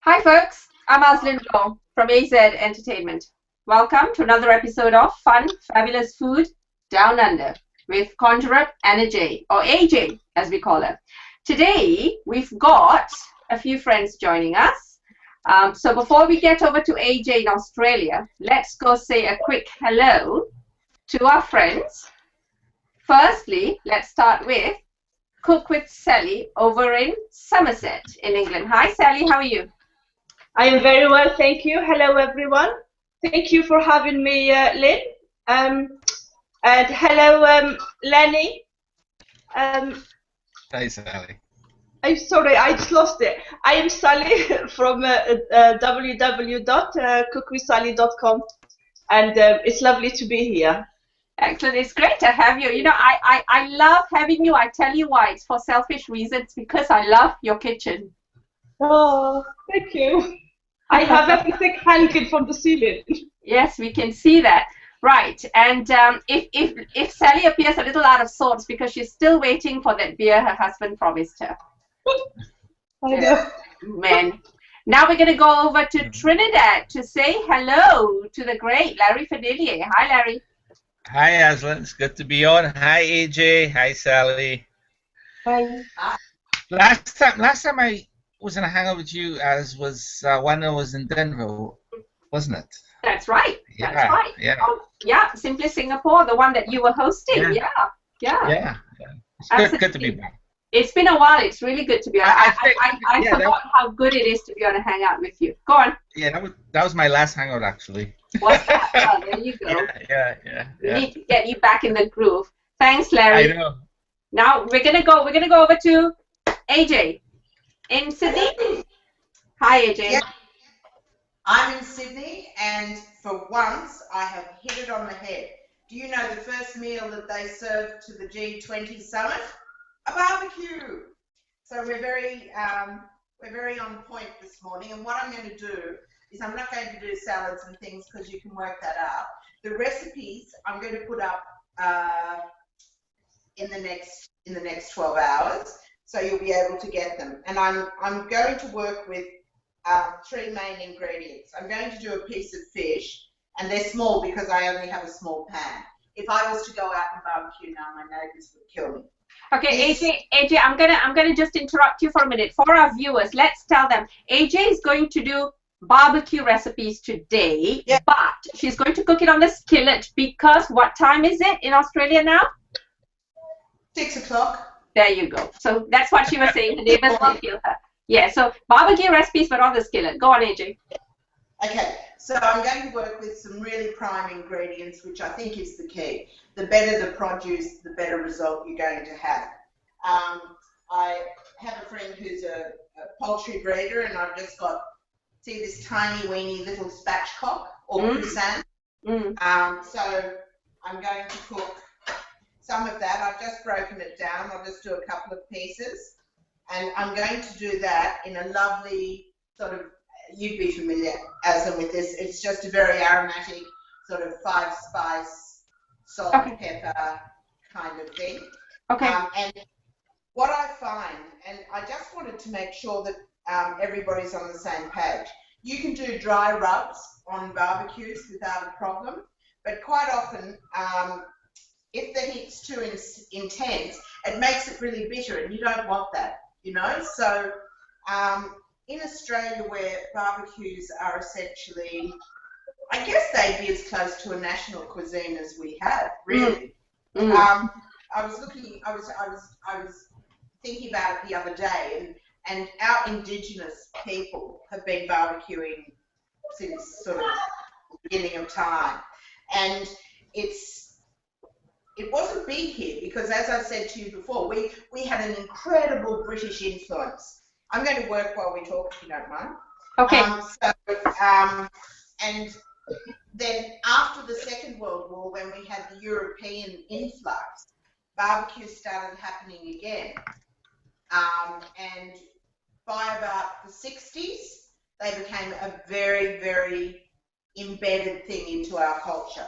Hi folks, I'm Aslin Law from AZ Entertainment. Welcome to another episode of Fun, Fabulous Food Down Under with Conjurup and AJ, or AJ as we call her. Today we've got a few friends joining us. So before we get over to AJ in Australia, let's go say a quick hello to our friends. Firstly, let's start with Cook with Sally over in Somerset in England. Hi Sally, how are you? I am very well, thank you. Hello, everyone. Thank you for having me, Lynn. And hello, Lenny. Hi, Sally. I'm sorry, I just lost it. I am Sally from www.cookwithsally.com, and it's lovely to be here. Excellent. It's great to have you. You know, I love having you. I tell you why. It's for selfish reasons, because I love your kitchen. Oh, thank you. I have everything hanging from the ceiling. Yes, we can see that. Right. And if Sally appears a little out of sorts because she's still waiting for that beer her husband promised her. I know. Man. Now we're going to go over to Trinidad to say hello to the great Larry Fadillier. Hi, Larry. Hi, Aslin. It's good to be on. Hi, AJ. Hi, Sally. Hi. Last time I was in a hangout with you, as was when I was in Denver, wasn't it? That's right. Yeah, That's right. yeah. Yeah, Simply Singapore, the one that you were hosting. Yeah. It's good to be back. It's been a while. It's really good to be on. I forgot how good it is to be on a hangout with you. Go on. Yeah, that was my last hangout, actually. What's that? Oh, there you go. Yeah. We need to get you back in the groove. Thanks, Larry. I know. Now we're gonna go over to AJ in Sydney. Hi, AJ. Yeah. I'm in Sydney, and for once I have hit it on the head. Do you know the first meal that they served to the G20 summit? A barbecue. So we're very on point this morning. And what I'm going to do is I'm not going to do salads and things because you can work that out. The recipes I'm going to put up in the next 12 hours, so you'll be able to get them. And I'm going to work with three main ingredients. I'm going to do a piece of fish, and they're small because I only have a small pan. If I was to go out and barbecue now, my neighbours would kill me. Okay, AJ, I'm gonna just interrupt you for a minute. For our viewers, let's tell them AJ is going to do barbecue recipes today, but she's going to cook it on the skillet because what time is it in Australia now? 6 o'clock. There you go. So that's what she was saying. The neighbors will kill her. Yeah, so barbecue recipes, but on the skillet. Go on, AJ. Okay, so I'm going to work with some really prime ingredients, which I think is the key. The better the produce, the better result you're going to have. I have a friend who's a poultry breeder, and I've just got, see this tiny weeny little spatchcock or poussin. So I'm going to cook some of that. I've just broken it down. I'll just do a couple of pieces. And I'm going to do that in a lovely sort of, you'd be familiar, Aslan, with this. It's just a very aromatic sort of 5-spice, salt, pepper kind of thing. Okay. And what I find, and I just wanted to make sure that everybody's on the same page. You can do dry rubs on barbecues without a problem, but quite often, if the heat's too intense, it makes it really bitter, and you don't want that, you know? So in Australia, where barbecues are essentially, I guess they'd be as close to a national cuisine as we have, really. I was thinking about it the other day, and our Indigenous people have been barbecuing since sort of the beginning of time, and it wasn't big here because, as I said to you before, we had an incredible British influence. I'm going to work while we talk, if you don't mind. Okay. And then after the Second World War, when we had the European influx, barbecue started happening again. And by about the 60s, they became a very, very embedded thing into our culture.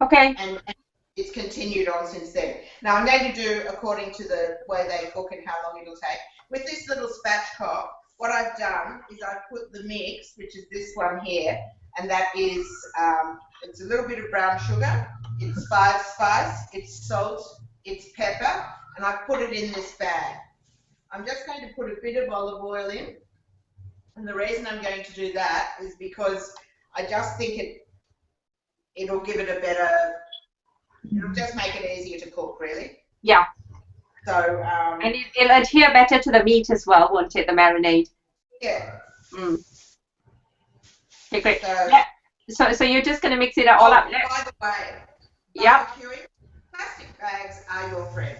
Okay. And it's continued on since then. Now I'm going to do according to the way they cook and how long it'll take. With this little spatchcock, what I've done is I've put the mix, which is this one here, and that is, it's a little bit of brown sugar, it's spice, it's salt, it's pepper, and I've put it in this bag. I'm just going to put a bit of olive oil in, and the reason I'm going to do that is because I just think it'll give it a better, it'll just make it easier to cook, really. Yeah. So, and it'll adhere better to the meat as well, won't it, the marinade? Yeah. Mm. Okay, great. So you're just going to mix it all up. By the way, yeah. Plastic bags are your friend.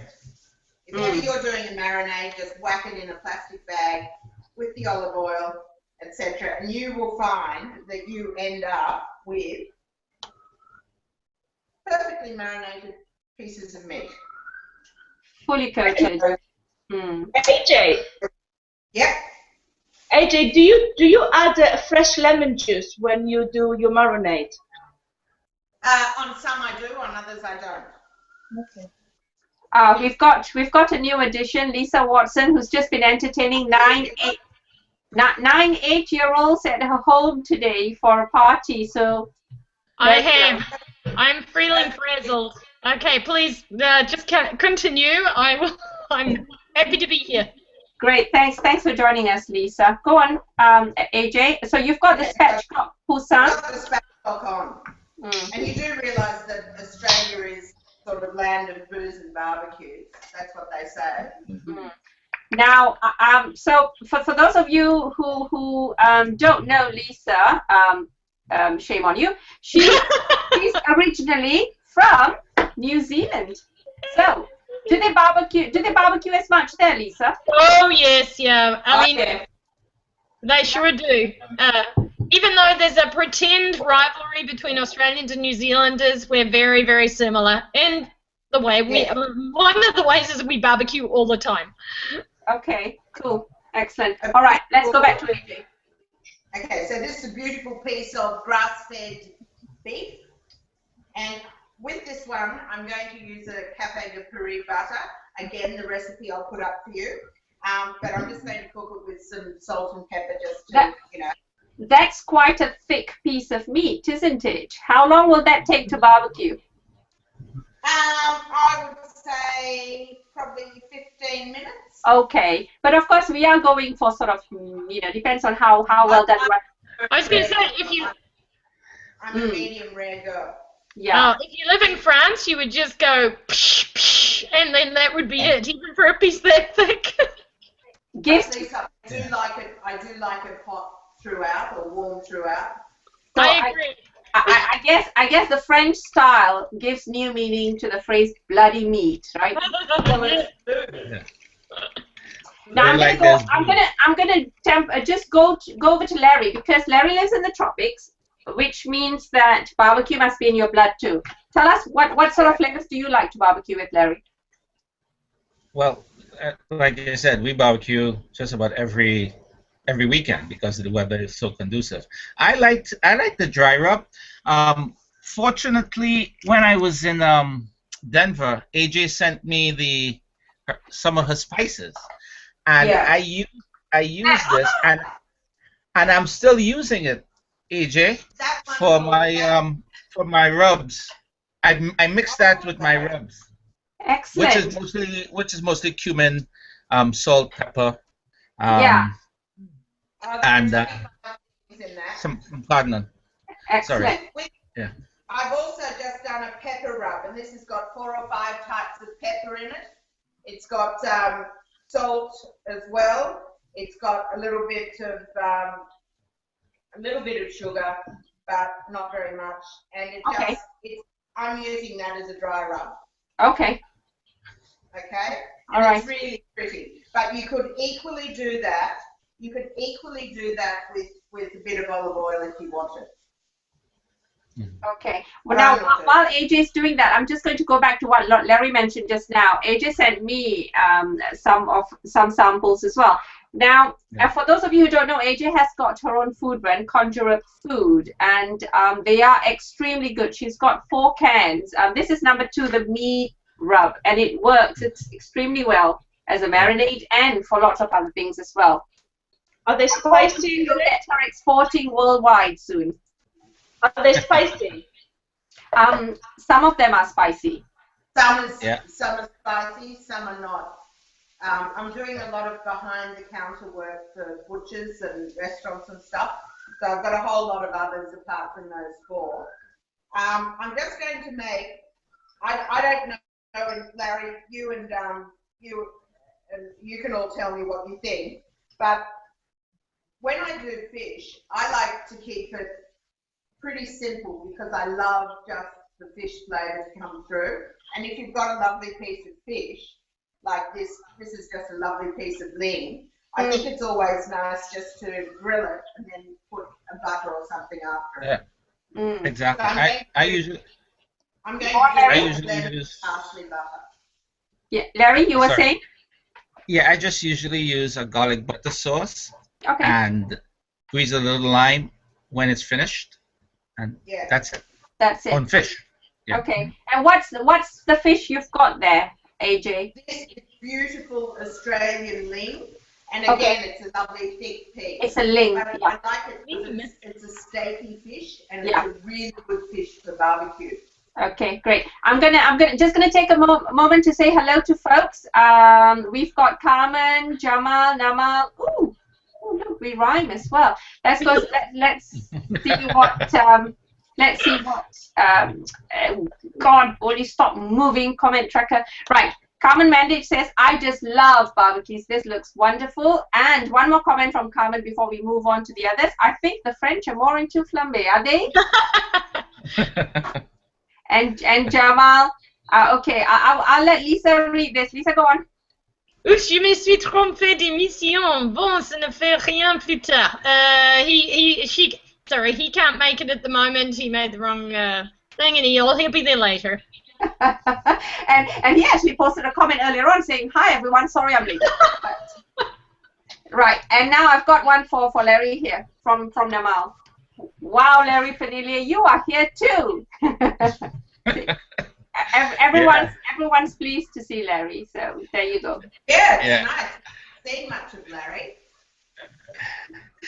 If ever you're doing a marinade, just whack it in a plastic bag with the olive oil, etc., and you will find that you end up with perfectly marinated pieces of meat. Fully coated. AJ. Yep. AJ, do you add fresh lemon juice when you do your marinade? On some I do, on others I don't. Okay. We've got a new addition, Lisa Watson, who's just been entertaining 9 8-year-olds at her home today for a party. So I'm feeling frazzled. Okay, please just continue. I'm happy to be here. Great, thanks for joining us, Lisa. Go on, AJ. So you've got the spatchcock poussin. I've got the spatchcock on, and you do realise that Australia is sort of land of booze and barbecues. That's what they say. Now, so for those of you who don't know Lisa, shame on you. She's originally from New Zealand. So, do they barbecue as much there, Lisa? Oh yes, yeah. I mean, they sure do. Even though there's a pretend rivalry between Australians and New Zealanders, we're very, very similar. And the way one of the ways is we barbecue all the time. Okay, cool, excellent. All right, let's go back to AJ. Okay, so this is a beautiful piece of grass-fed beef, and with this one, I'm going to use a Cafe de Paris butter. Again, the recipe I'll put up for you, but I'm just going to cook it with some salt and pepper just to, That's quite a thick piece of meat, isn't it? How long will that take to barbecue? I would say probably 15 minutes. Okay, but of course we are going for sort of, depends on how well that runs. I was going to say, if you... I'm a medium rare girl. Yeah. If you live in France, you would just go, psh, psh, and then that would be it, even for a piece that thick. I do like it hot throughout or warm throughout. So I agree. I guess the French style gives new meaning to the phrase bloody meat, right? Now I'm gonna just go over to Larry, because Larry lives in the tropics, which means that barbecue must be in your blood too. Tell us what sort of flavors do you like to barbecue with, Larry? Well, like I said, we barbecue just about every weekend because the weather is so conducive. I like the dry rub. Fortunately, when I was in Denver, AJ sent me some of her spices, and I used this, and I'm still using it, AJ, for my rubs. I mix that with my rubs. Excellent. Which is mostly cumin, salt, pepper, and some cardamom. Excellent. Sorry. Yeah. I've also just done a pepper rub, and this has got 4 or 5 types of pepper in it. It's got salt as well. It's got a little bit of sugar, but not very much. And I'm using that as a dry rub. Okay. Okay. All right. It's really pretty, but you could equally do that. You could equally do that with a bit of olive oil if you wanted. Okay. Well, now while AJ is doing that, I'm just going to go back to what Larry mentioned just now. AJ sent me some samples as well. Now, for those of you who don't know, AJ has got her own food brand, Conjurup Food, and they are extremely good. She's got 4 cans. This is number 2, the meat rub, and it works. It's extremely well as a marinade and for lots of other things as well. Are they spicy? You'll get her exporting worldwide soon. Are they spicy? Some of them are spicy. Some are spicy, some are not. I'm doing a lot of behind-the-counter work for butchers and restaurants and stuff, so I've got a whole lot of others apart from those 4. I'm just going to make. I don't know, and Larry, you can all tell me what you think, but when I do fish, I like to keep it pretty simple because I love just the fish flavor to come through. And if you've got a lovely piece of fish, like this is just a lovely piece of ling. I think it's always nice just to grill it and then put a butter or something after it. Yeah, exactly. So I usually use parsley butter. Yeah, Larry, you were saying? Yeah, I just usually use a garlic butter sauce. Okay. And squeeze a little lime when it's finished, and that's it. That's it. On fish. Yeah. Okay. And what's the fish you've got there, AJ? This is beautiful Australian ling, and again, it's a lovely thick piece. It's a ling. But I like it because it's a steaky fish, and it's a really good fish for barbecue. Okay, great. I'm just gonna take a moment to say hello to folks. We've got Carmen, Jamal, Namal. Ooh, look, we rhyme as well. Let's go. Let's see what. Let's see what. God, will you stop moving? Comment tracker. Right. Carmen Mandage says, "I just love barbecues. This looks wonderful." And one more comment from Carmen before we move on to the others. I think the French are more into flambe, are they? And Jamal, okay, I'll let Lisa read this. Lisa, go on. Ouch, je me suis trompée d'émission. Bon, ça ne fait rien plus tard. He can't make it at the moment. He made the wrong thing, and he'll be there later. and he actually posted a comment earlier on saying, "Hi everyone, sorry I'm late." Right, and now I've got one for Larry here from Namal. Wow, Larry Fanilia, you are here too. Everyone's pleased to see Larry, so there you go. Yeah, it's nice. Seen much of Larry.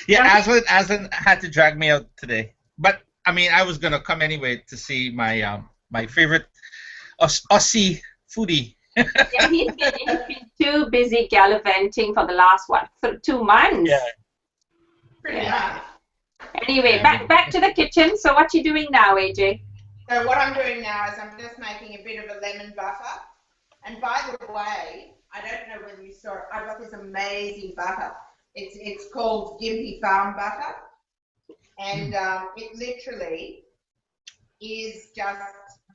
Yeah, Aslan had to drag me out today, but I mean, I was gonna come anyway to see my my favorite Aussie foodie. Yeah, he's been too busy gallivanting for the last for 2 months. Yeah. Pretty much. Anyway, back to the kitchen. So what you doing now, AJ? So what I'm doing now is I'm just making a bit of a lemon butter. And by the way, I don't know whether you saw it, I've got this amazing butter. It's called Gympie Farm butter. And it literally is just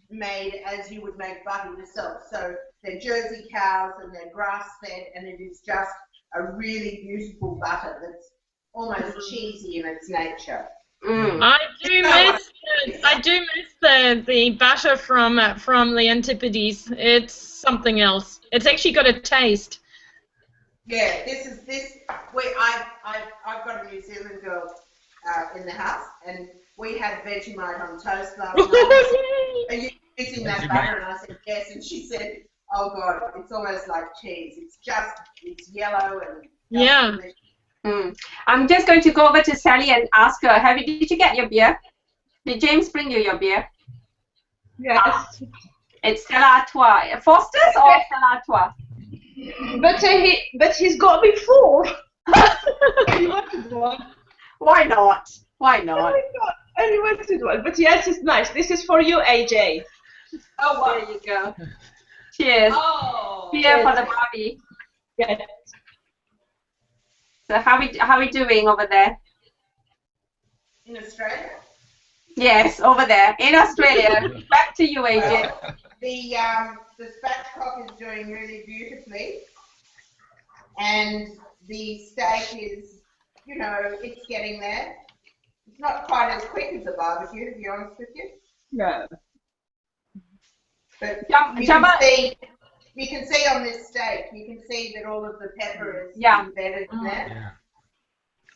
made as you would make butter yourself. So they're Jersey cows and they're grass-fed, and it is just a really beautiful butter that's almost cheesy in its nature. I do miss the batter from the Antipodes. It's something else. It's actually got a taste. Yeah, I've got a New Zealand girl in the house, and we had Vegemite on toast last night. Are you using that butter? And I said yes, and she said, "Oh God, it's almost like cheese. It's yellow and delicious." I'm just going to go over to Sally and ask her, did you get your beer? Did James bring you your beer? Yes. It's Stella Artois. Foster's or Stella Artois? But he's got me full. He wanted one. Why not? Why not? I wanted one. But yes, it's nice. This is for you, AJ. Oh, wow. There you go. Cheers. Oh, beer for the body. Yes. So how we doing over there? In Australia? Yes, over there in Australia. Back to you, AJ. The spatchcock is doing really beautifully, and the steak is, it's getting there. It's not quite as quick as a barbecue, to be honest with you. No. But you can see on this steak, you can see that all of the pepper is embedded in there. Yeah.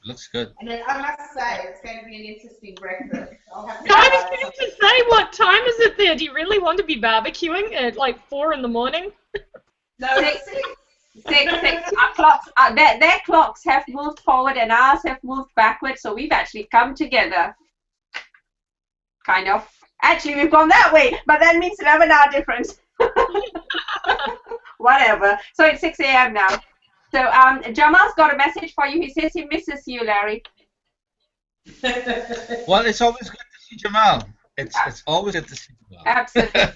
Looks good. And I must say, it's going to be an interesting breakfast. I was going to say, what time is it there? Do you really want to be barbecuing at like 4 in the morning? No, it's 6. 6. Our clocks, their clocks have moved forward and ours have moved backward, so we've actually come together. Kind of. Actually, we've gone that way, but that means 11-hour difference. Whatever. So it's 6 a.m. now. So Jamal's got a message for you. He says he misses you, Larry. Well, it's always good to see Jamal. It's always good to see Jamal. Absolutely.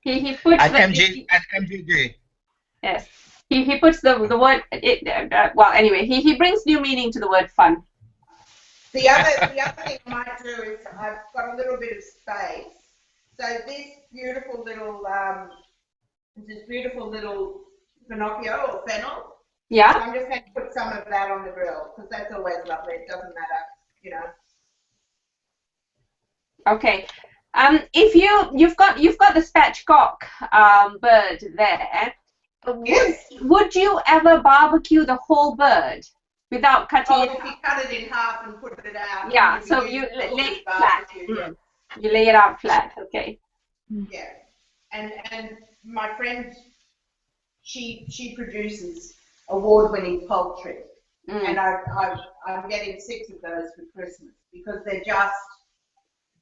he puts MJJ. Yes. He puts the word. Well, anyway, he brings new meaning to the word fun. The other thing I might do is I've got a little bit of space. So this beautiful little Pinocchio or fennel. Yeah. So I'm just going to put some of that on the grill because that's always lovely. It doesn't matter, you know. Okay. If you've got the spatchcock bird there, yes. Would you ever barbecue the whole bird without cutting it? If you cut it in half and put it out. Yeah. So you lay it flat. You lay it out flat. Okay. Yeah. And my friend, she produces award-winning poultry, and I'm getting 6 of those for Christmas because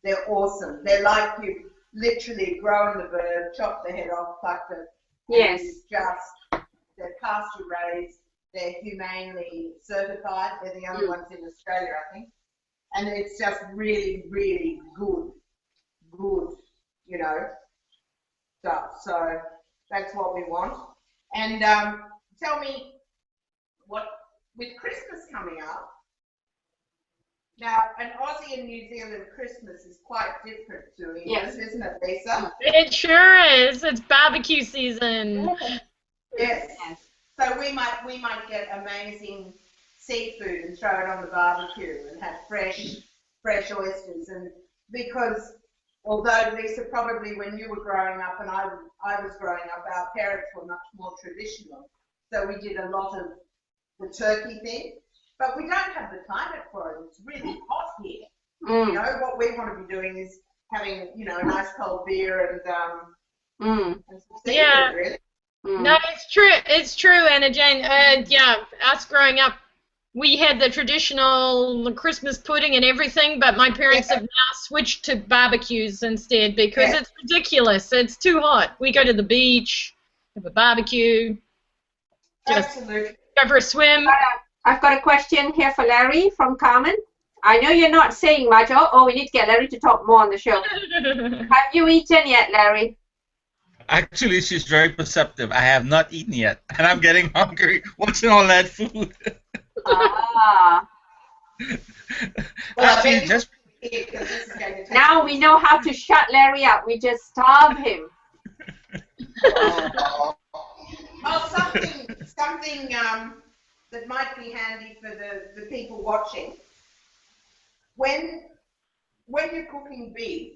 they're awesome. They're like you literally growing the bird, chop the head off, pluck it. Yes. They're pasture raised. They're humanely certified. They're the only ones in Australia, I think. And it's just really, really good, you know, stuff. So that's what we want. And tell me, with Christmas coming up, now an Aussie and New Zealand Christmas is quite different to England, isn't it, Lisa? It sure is. It's barbecue season. Yes. So we might get amazing seafood and throw it on the barbecue and have fresh oysters. And because although Lisa, probably when you were growing up and I was growing up, our parents were much more traditional. So we did a lot of the turkey thing, but we don't have the climate for it. It's really hot here. You know, what we want to be doing is having, you know, a nice cold beer and some seafood, really. No, it's true, Anna Jane. Yeah, us growing up, we had the traditional Christmas pudding and everything, but my parents have now switched to barbecues instead because it's ridiculous. It's too hot. We go to the beach, have a barbecue, just go for a swim. I've got a question here for Larry from Carmen. I know you're not saying much. Oh, we need to get Larry to talk more on the show. Have you eaten yet, Larry? Actually, she's very perceptive. I have not eaten yet, and I'm getting hungry watching all that food. Well, just now we know how to shut Larry up. We just starve him. Oh, something that might be handy for the people watching. When you're cooking beef,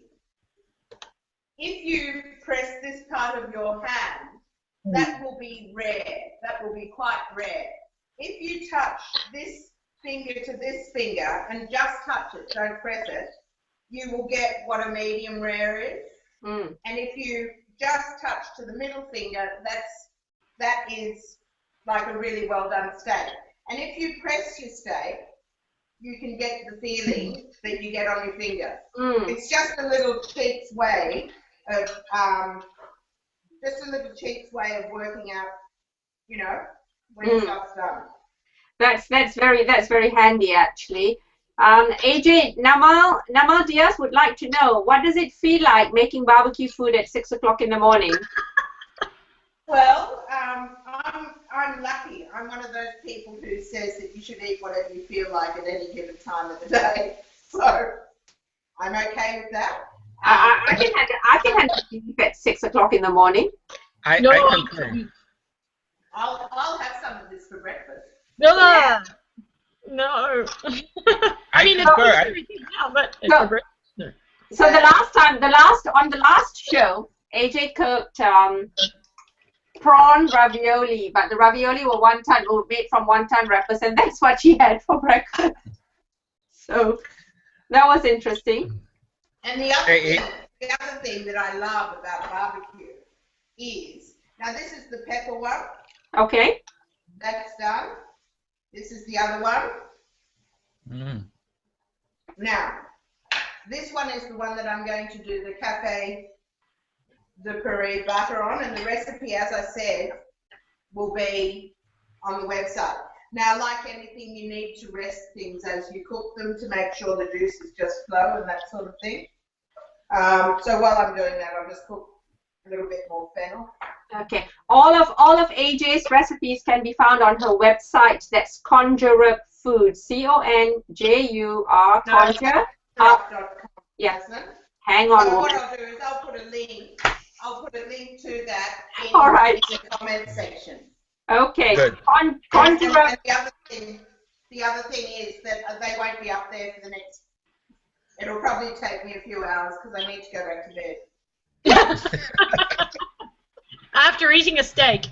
if you press this part of your hand, that will be rare. That will be quite rare. If you touch this finger to this finger and just touch it, don't press it, you will get what a medium rare is. And if you just touch to the middle finger, that is like a really well done steak. And if you press your steak, you can get the feeling that you get on your finger. It's just a little cheap's way of working out, you know, when stuff's done. That's very handy actually. AJ, Namal Diaz would like to know, what does it feel like making barbecue food at 6 o'clock in the morning? Well, I'm lucky. I'm one of those people who says that you should eat whatever you feel like at any given time of the day. So I'm okay with that. I can handle beef at 6 o'clock in the morning. I concur. I'll have some of this for breakfast. No. I mean, it's now, but it's for breakfast. So on the last show, AJ cooked prawn ravioli, but the ravioli were made from one-ton wrappers, and that's what she had for breakfast. So that was interesting. And the other thing that I love about barbecue is, now this is the pepper one, Okay. That's done. This is the other one. Now, this one is the one that I'm going to do the Café de Paris butter on, and the recipe, as I said, will be on the website. Now, like anything, you need to rest things as you cook them to make sure the juices just flow and that sort of thing. So while I'm doing that, I'll just cook a little bit more fennel. Okay. All of AJ's recipes can be found on her website. That's Conjurup Food. CONJUR. Conjurup.com. Yeah. Hang on. So what I'll do is I'll put a link to that in the comment section. Okay. Good. Conjurup. And the other thing is that they won't be up there for the next. It'll probably take me a few hours because I need to go back to bed. After eating a steak.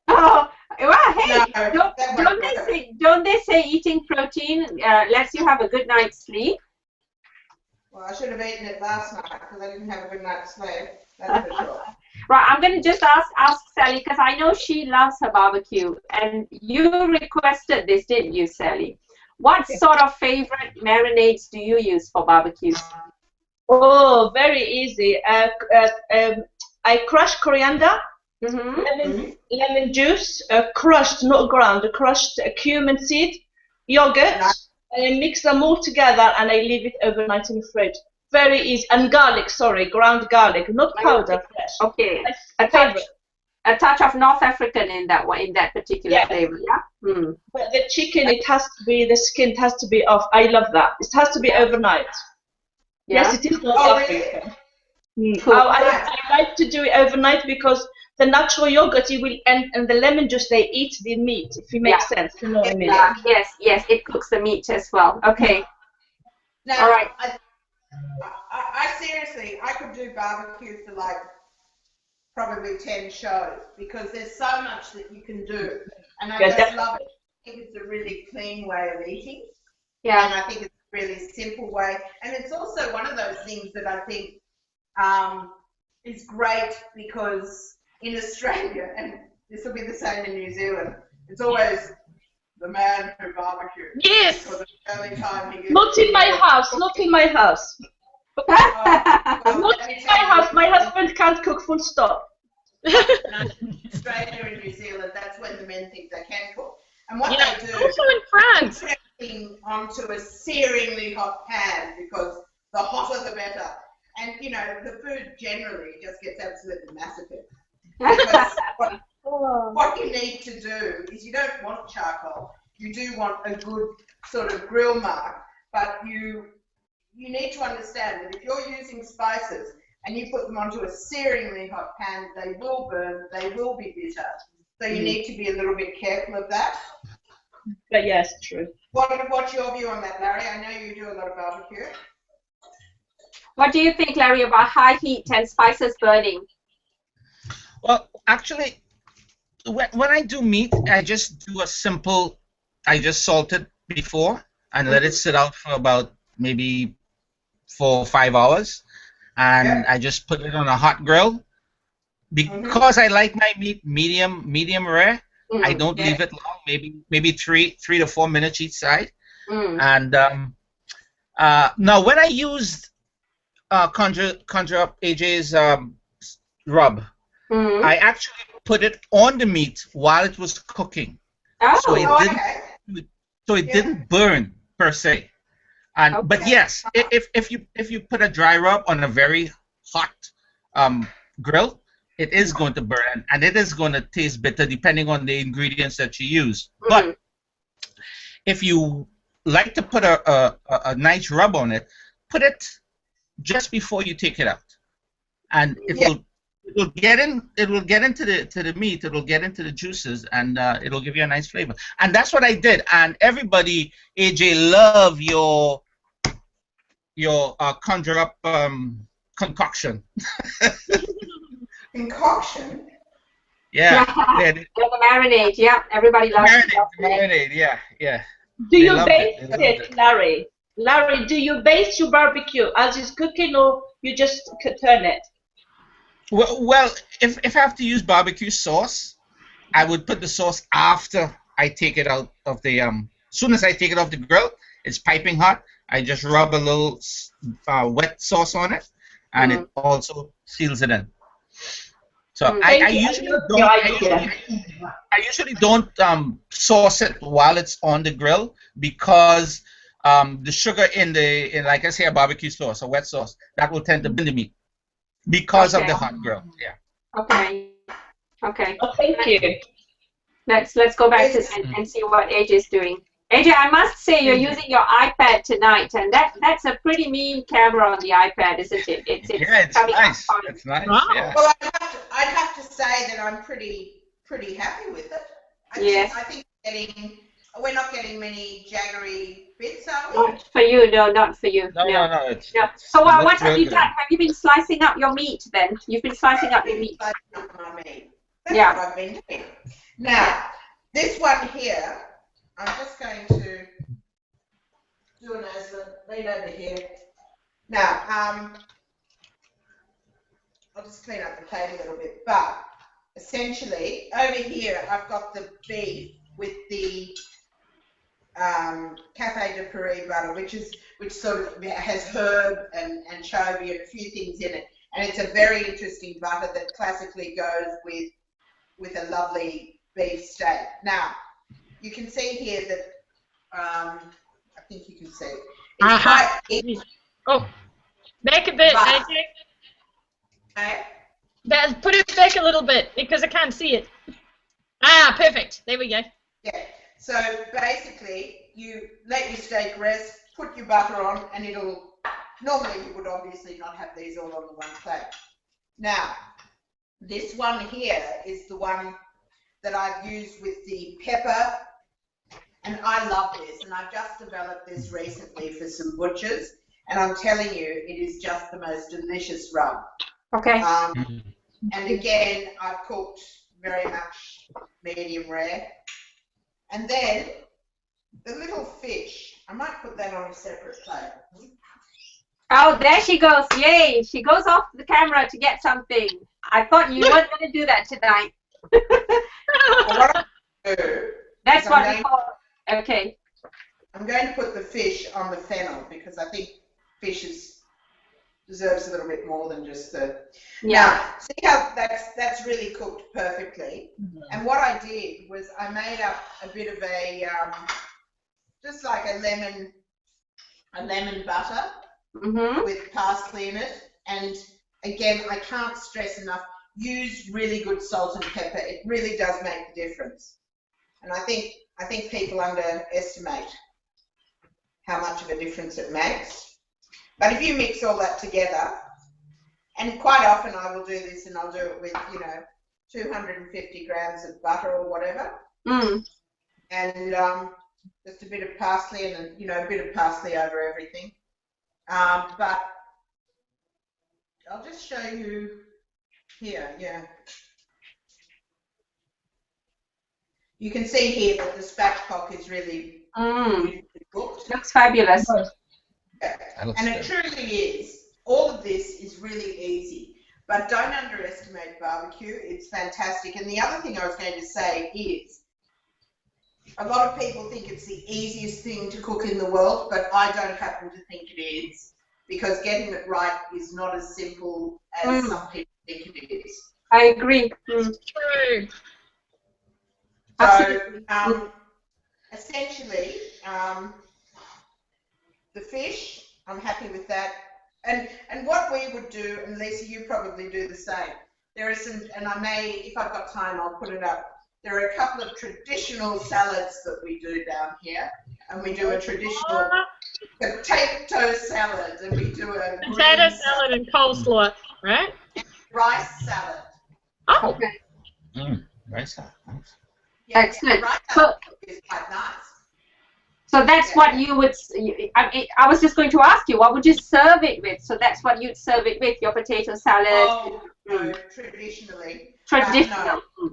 Oh, well, hey, No, don't they say eating protein lets you have a good night's sleep? Well, I should have eaten it last night because I didn't have a good night's sleep. That's for sure. Right, I'm going to just ask Sally because I know she loves her barbecue, and you requested this, didn't you, Sally? What sort of favorite marinades do you use for barbecues? Oh, very easy. I crush coriander, lemon juice, crushed, not ground, crushed cumin seed, yogurt, and I mix them all together and I leave it overnight in the fridge. Very easy. And garlic, sorry, ground garlic, not powder, fresh. Okay. A touch of North African in that one, in that particular flavor, yeah? But the chicken, it has to be, the skin has to be off. I love that. It has to be overnight. Yeah. Yes, it is North African. Cool. I like to do it overnight because the natural yogurt, and the lemon juice, they eat the meat, if it makes sense. You know what I mean? Yes, it cooks the meat as well. Okay. Now, all right. I seriously, I could do barbecue for like probably 10 shows because there's so much that you can do. And I just love it. I think it's a really clean way of eating. Yeah. And I think it's a really simple way. And it's also one of those things that I think is great because in Australia, and this will be the same in New Zealand, it's always the man who barbecues. Yes. For the early time he gets not in my house. Not in my house. Not in my house. My husband can't cook. Full stop. Australia and New Zealand, that's when the men think they can cook. And what they do, also in France, put everything onto a searingly hot pan because the hotter the better. And you know, the food generally just gets absolutely massacred. Because what you need to do is you don't want charcoal. You do want a good sort of grill mark, but you need to understand that if you're using spices and you put them onto a searingly hot pan, they will burn, they will be bitter. So you need to be a little bit careful of that. But yes, true. What's your view on that, Larry? I know you do a lot of barbecue. What do you think, Larry, about high heat and spices burning? Well, actually, when I do meat, I just do a simple, I just salt it before and let it sit out for about maybe 4 or 5 hours. And I just put it on a hot grill. Because I like my meat medium rare, I don't leave it long, maybe 3 to 4 minutes each side. And now when I used Conjurup AJ's rub, I actually put it on the meat while it was cooking, so it didn't burn per se. And but yes, if you put a dry rub on a very hot grill, it is going to burn and it is going to taste bitter depending on the ingredients that you use. But if you like to put a nice rub on it, put it just before you take it out, and it will get into the meat, it will get into the juices, and it'll give you a nice flavor. And that's what I did. And everybody, AJ, love your Conjurup concoction. Concoction? Yeah. The marinade, yeah. Everybody loves marinade, yeah. Do you base it, Larry? Larry, do you base your barbecue as it's cooking, or you just turn it? Well, if I have to use barbecue sauce, I would put the sauce after I take it out of the soon as I take it off the grill, it's piping hot. I just rub a little wet sauce on it, and it also seals it in. So I usually don't sauce it while it's on the grill because the sugar in like I say, a barbecue sauce, a wet sauce, that will tend to bind the meat because of the hot grill. Yeah. Okay. Okay. Oh, thank you. Let's go back to and see what AJ is doing. AJ, I must say you're using your iPad tonight, and that's a pretty mean camera on the iPad, isn't it? It's nice. It's nice. Wow. Yeah. Well, I'd have to say that I'm pretty happy with it. I think we're not getting many jaggery bits, are we? Not for you, no, not for you. No. So what have you done? Have you been slicing up your meat then? You've been slicing up your meat. That's what I've been doing. Now, this one here, I'm just going to do an lean over here. Now, I'll just clean up the plate a little bit, but essentially, over here, I've got the beef with the Café de Paris butter, which sort of has herb and anchovy and a few things in it, and it's a very interesting butter that classically goes with a lovely beef steak. Now, you can see here that I think you can see it's quite easy. Oh, back a bit, AJ. Put it back a little bit because I can't see it. Ah, perfect. There we go. Yeah. So basically, you let your steak rest, put your butter on, and it'll. Normally, you would obviously not have these all on the one plate. Now, this one here is the one that I've used with the pepper, and I love this. And I've just developed this recently for some butchers, and I'm telling you, it is just the most delicious rub. Okay. And again, I've cooked very much medium rare. And then the little fish, I might put that on a separate plate. Oh, there she goes. Yay. She goes off the camera to get something. I thought you weren't going to do that tonight. What I'm going to do That's what we call. Okay. I'm going to put the fish on the fennel because I think fish deserves a little bit more than just the. Yeah. Now, see how that's really cooked perfectly. And what I did was I made up a bit of a just like a lemon butter with parsley in it. And again, I can't stress enough. Use really good salt and pepper. It really does make the difference. And I think people underestimate how much of a difference it makes. But if you mix all that together, and quite often I will do this, and I'll do it with 250 grams of butter or whatever, and just a bit of parsley and a bit of parsley over everything. But I'll just show you here. Yeah. You can see here that the spatchcock is really cooked. Looks fabulous. Yeah. And it truly is. All of this is really easy. But don't underestimate barbecue. It's fantastic. And the other thing I was going to say is a lot of people think it's the easiest thing to cook in the world, but I don't happen to think it is, because getting it right is not as simple as some people think it is. I agree. True. So, essentially, the fish, I'm happy with that. And what we would do, and Lisa, you probably do the same. There are some, and I may, if I've got time, I'll put it up. There are a couple of traditional salads that we do down here, and we do a traditional potato salad, and we do a potato salad and coleslaw, right? Rice salad. Oh. Okay. Rice salad. Yeah, excellent. Rice salad is quite nice. So that's what you would. I was just going to ask you, what would you serve it with? So that's what you'd serve it with, your potato salad. Oh, no, traditionally. Traditional. No.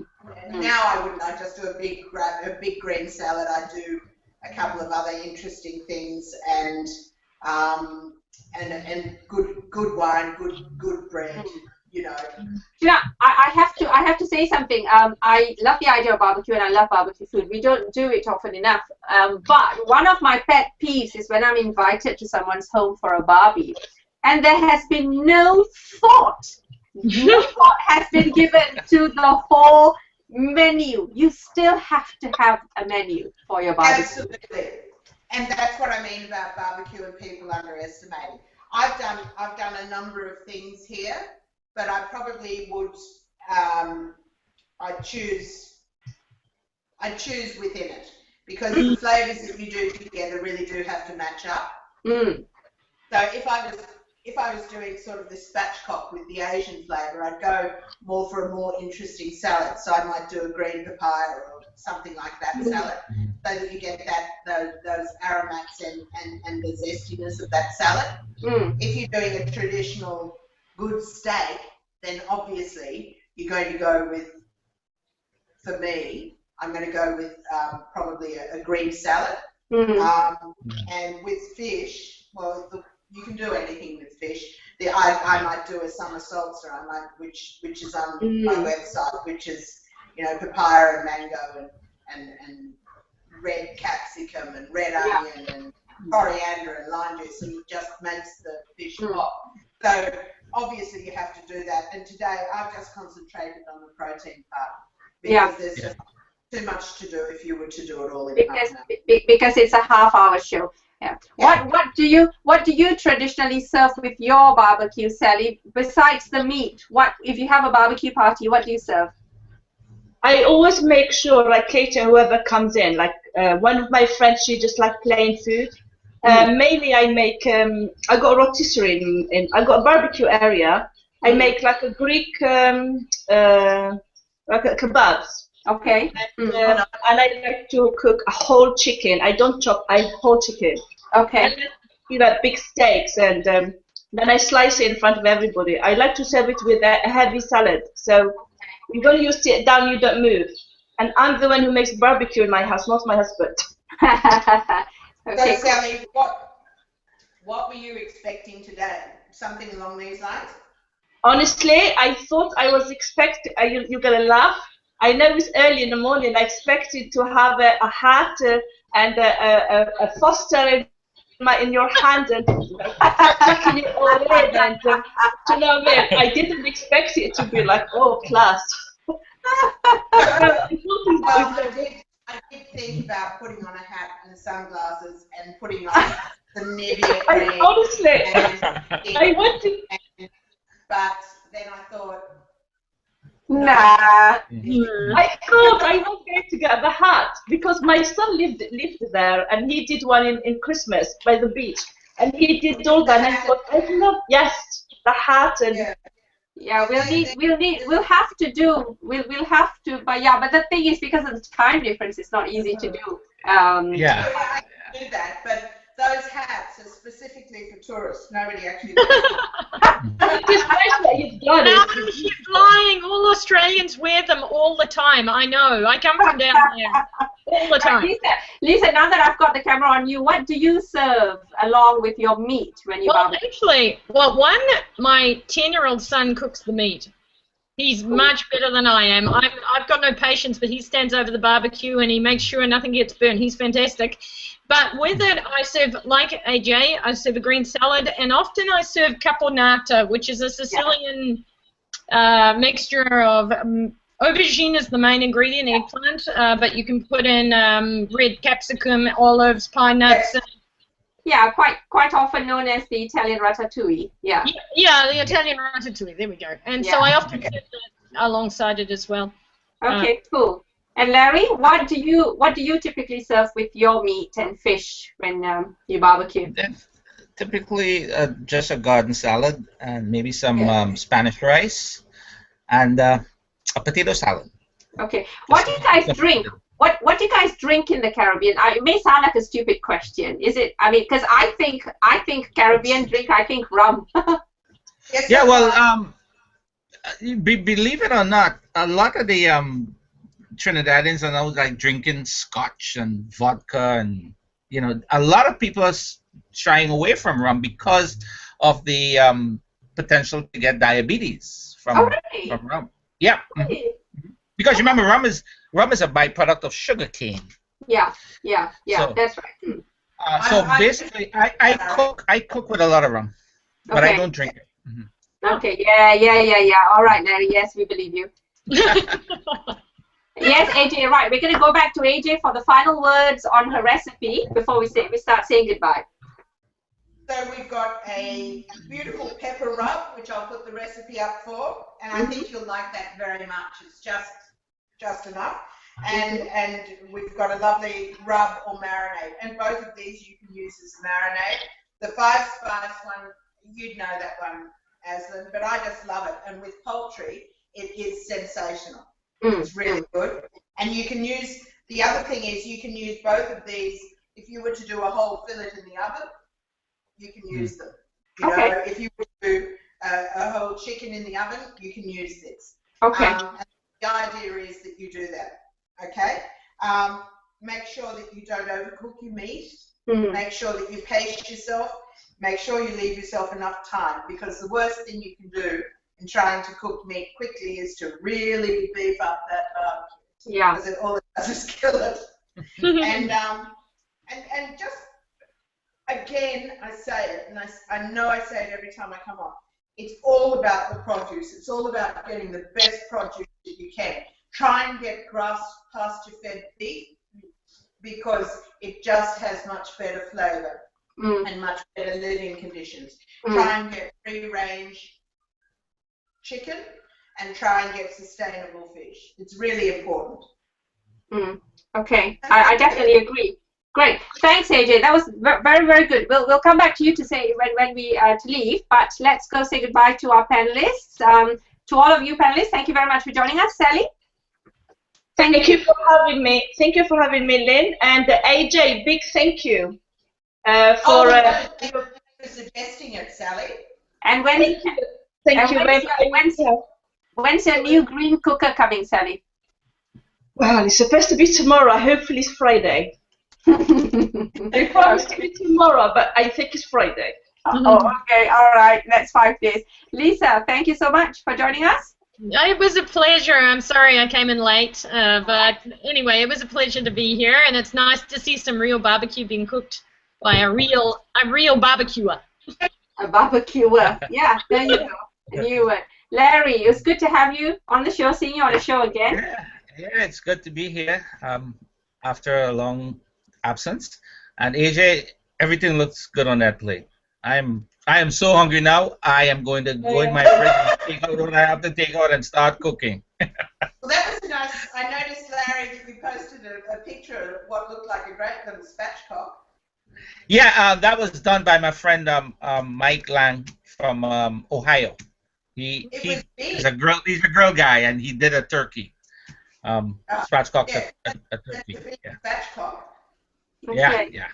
Now I wouldn't. I just do a big green salad. I do a couple of other interesting things, and good wine, good bread. you know. Yeah, I have to say something. I love the idea of barbecue, and I love barbecue food. We don't do it often enough. But one of my pet peeves is when I'm invited to someone's home for a barbie, and there has been no thought has been given to the whole menu. You still have to have a menu for your barbecue. Absolutely, and that's what I mean about barbecue and people underestimating. I've done a number of things here, but I probably would I'd choose within it, because the flavours that you do together really do have to match up. So if I was doing sort of the spatchcock with the Asian flavour, I'd go more for a more interesting salad. So I might do a green papaya or something like that salad, so that you get those aromats and the zestiness of that salad. If you're doing a traditional good steak, then obviously you're going to go with, for me, I'm going to go with probably a green salad. And with fish, well, you can do anything with fish. I might do a summer salsa, which is on my website, which is, you know, papaya and mango and red capsicum and red onion and coriander and lime juice, and it just makes the fish pop. So obviously you have to do that. And today I've just concentrated on the protein part, because there's just too much to do if you were to do it all in half an hour. Because it's a half-hour show. Yeah. What do you traditionally serve with your barbecue, Sally? Besides the meat, what if you have a barbecue party? What do you serve? I always make sure I cater whoever comes in. Like one of my friends, she just like plain food. Mainly, I make. I got a rotisserie I got a barbecue area. I make like a Greek like a kebabs. Okay. And I like to cook a whole chicken. I don't chop. I whole chicken. Okay. And you know, big steaks, and then I slice it in front of everybody. I like to serve it with a heavy salad. So when you sit down, you don't move. And I'm the one who makes barbecue in my house, not my husband. Okay. So Sally, what were you expecting today? Something along these lines? Honestly, I thought I was expecting. You're gonna laugh. I know it's early in the morning. I expected to have a hat and a Foster in your hand and tucking it all in. And you know what I mean? I didn't expect it to be like, oh, class. I did think about putting on a hat and sunglasses and putting on some Nivea cream. Honestly, I went to. But then I thought. Nah. I thought I was going to get the hat because my son lived there, and he did one in Christmas by the beach, and he did all that. And I thought, yes, the hat and. Yeah, we'll have to, but the thing is, because of the time difference, it's not easy to do. I can do that, but those hats are specifically for tourists. Nobody actually does it. No, she's lying. All Australians wear them all the time. I know. I come from down there all the time. Lisa, now that I've got the camera on you, what do you serve along with your meat when you barbecue? Actually, my 10-year-old son cooks the meat. He's much better than I am. I've got no patience, but he stands over the barbecue and he makes sure nothing gets burnt. He's fantastic. But with it, I serve, like AJ, I serve a green salad, and often I serve caponata, which is a Sicilian mixture of aubergine is the main ingredient, eggplant, but you can put in red capsicum, olives, pine nuts. Yeah, quite often known as the Italian ratatouille. Yeah, the Italian ratatouille. There we go. And so I often serve that alongside it as well. Okay, cool. And Larry, what do you typically serve with your meat and fish when you barbecue? Typically, just a garden salad and maybe some Spanish rice and a potato salad. Okay. What do you guys drink? What do you guys drink in the Caribbean? It may sound like a stupid question. Is it? I mean, because I think Caribbean drink. I think rum. Yeah. Well, believe it or not, a lot of the Trinidadians are now like drinking scotch and vodka, and a lot of people are shying away from rum because of the potential to get diabetes from really? from rum. Yeah. Really? Because remember, rum is a byproduct of sugar cane. Yeah. So, that's right. So basically, I cook with a lot of rum, but I don't drink it. Okay. Yeah. All right, Larry. Yes, we believe you. Yes, AJ. Right. We're going to go back to AJ for the final words on her recipe before we start saying goodbye. So we've got a beautiful pepper rub, which I'll put the recipe up for, and I think you'll like that very much. It's just enough. And we've got a lovely rub or marinade, and both of these you can use as a marinade. The 5-spice one, you'd know that one, Aslan, but I just love it. And with poultry, it is sensational. It's really good. And you can use, the other thing is you can use both of these. If you were to do a whole fillet in the oven, you can use them. You know, if you were to do a whole chicken in the oven, you can use this. And the idea is that you do that. Okay? Make sure that you don't overcook your meat. Make sure that you pace yourself. Make sure you leave yourself enough time, because the worst thing you can do in trying to cook meat quickly is to really beef up that barbecue. Yeah. Because all it does is kill it. And just, again, I say it, and I know I say it every time I come on. It's all about the produce. It's all about getting the best produce that you can. Try and get grass pasture-fed beef, because it just has much better flavour and much better living conditions. Try and get free-range chicken, and try and get sustainable fish. It's really important. Okay, I definitely agree. Great, thanks AJ. That was very, very good. We'll come back to you to say when we to leave, but let's go say goodbye to our panelists. To all of you panelists, thank you very much for joining us. Sally. Thank you for having me. Thank you for having me, Lynn. And AJ, big thank you thank you for suggesting it, Sally. And when? Thank you very much. When's your new green cooker coming, Sally? Well, it's supposed to be tomorrow. Hopefully it's Friday. They promised to be tomorrow, but I think it's Friday. Oh, okay. All right. That's 5 days. Lisa, thank you so much for joining us. It was a pleasure. I'm sorry I came in late, but anyway, it was a pleasure to be here, and it's nice to see some real barbecue being cooked by a real barbecuer. A barbecuer. Yeah, there you go. I knew it. Larry, it was good to have you on the show, seeing you on the show again. Yeah, it's good to be here after a long absence. And AJ, everything looks good on that plate. I am so hungry now. I am going to go in my fridge and take out what I have to take out and start cooking. Well, that was nice. I noticed, Larry, that you posted a picture of what looked like a great little spatchcock. Yeah, that was done by my friend Mike Lang from Ohio. He's a grill guy, and he did a turkey. Spatchcock, a turkey. Spatchcock. Okay. Yeah.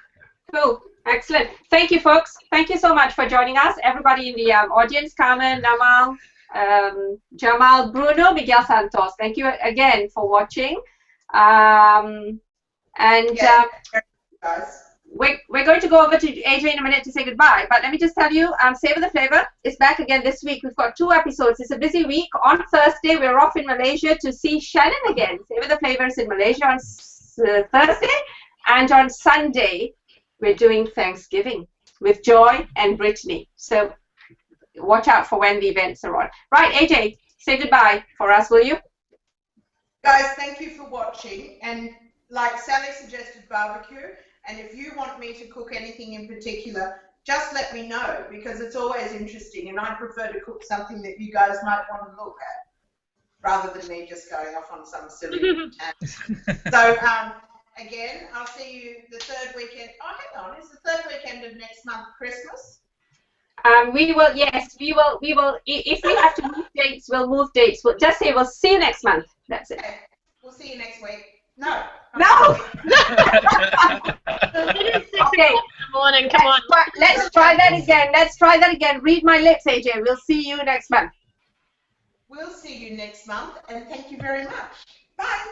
Cool. Excellent. Thank you, folks. Thank you so much for joining us. Everybody in the audience, Carmen, Namal, Jamal, Bruno, Miguel Santos. Thank you again for watching. We're going to go over to AJ in a minute to say goodbye, but let me just tell you, Savor the Flavor is back again this week. We've got 2 episodes. It's a busy week. On Thursday, we're off in Malaysia to see Shannon again. Savor the Flavor is in Malaysia on Thursday, and on Sunday, we're doing Thanksgiving with Joy and Brittany. So watch out for when the events are on. Right, AJ, say goodbye for us, will you? Guys, thank you for watching. And like Sally suggested, barbecue. And if you want me to cook anything in particular, just let me know, because it's always interesting. And I prefer to cook something that you guys might want to look at, rather than me just going off on some silly tangent. So, again, I'll see you the 3rd weekend. Oh, hang on. Is the 3rd weekend of next month Christmas? We will, yes, we will. If we have to move dates, we'll move dates. We'll just say we'll see you next month. That's it. Okay. We'll see you next week. No. No! Okay. Morning, come on. Let's try that again. Let's try that again. Read my lips, AJ. We'll see you next month. We'll see you next month, and thank you very much. Bye.